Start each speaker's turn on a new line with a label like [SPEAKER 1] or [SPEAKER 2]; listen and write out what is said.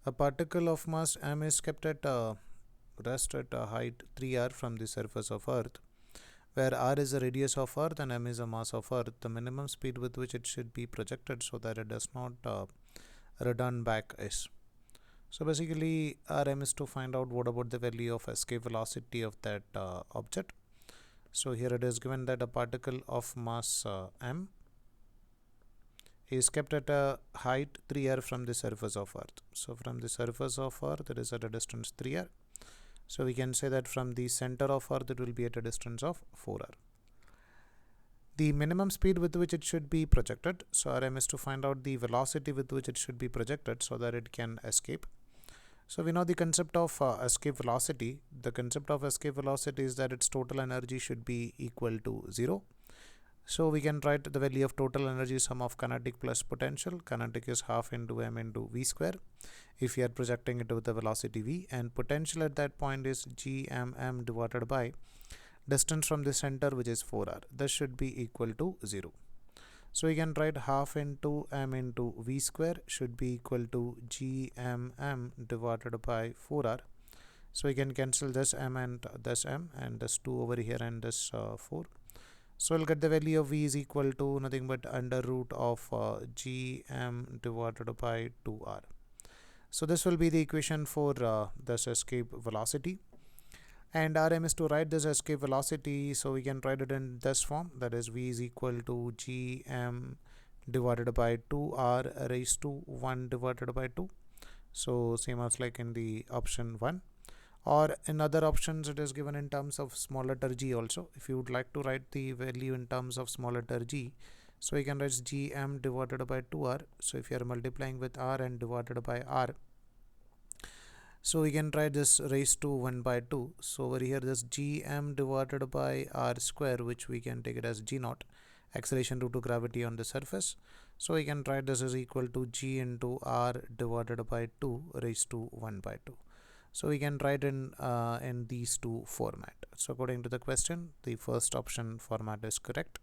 [SPEAKER 1] A particle of mass m is kept at rest at a height 3r from the surface of Earth, where r is the radius of Earth and m is the mass of Earth. The minimum speed with which it should be projected so that it does not return back is. So basically, Rm is to find out what about the value of escape velocity of that object. So here it is given that a particle of mass m is kept at a height 3r from the surface of Earth. So from the surface of Earth, it is at a distance 3r. So we can say that from the center of Earth, it will be at a distance of 4r. The minimum speed with which it should be projected. So Rm is to find out the velocity with which it should be projected so that it can escape. So we know the concept of escape velocity. The concept of escape velocity is that its total energy should be equal to 0. So we can write the value of total energy sum of kinetic plus potential. Kinetic is half into m into v square if we are projecting it with the velocity v, and potential at that point is gmm divided by distance from the center, which is 4r. This should be equal to 0. So we can write half into m into v square should be equal to gmm divided by 4r. So we can cancel this m and this 2 over here and this 4. So we'll get the value of v is equal to nothing but under root of gm divided by 2r. So this will be the equation for this escape velocity. And Rm is to write this escape velocity, so we can write it in this form, that is v is equal to gm divided by 2r raised to 1 divided by 2. So same as like in the option 1, or in other options it is given in terms of small letter g also. If you would like to write the value in terms of small letter g, so we can write gm divided by 2r. So if you are multiplying with r and divided by r, so we can write this raised to 1 by 2. So over here this gm divided by r square, which we can take it as g naught, acceleration due to gravity on the surface. So we can write this is equal to g into r divided by 2 raised to 1 by 2. So we can write in these two format. So according to the question, the first option format is correct.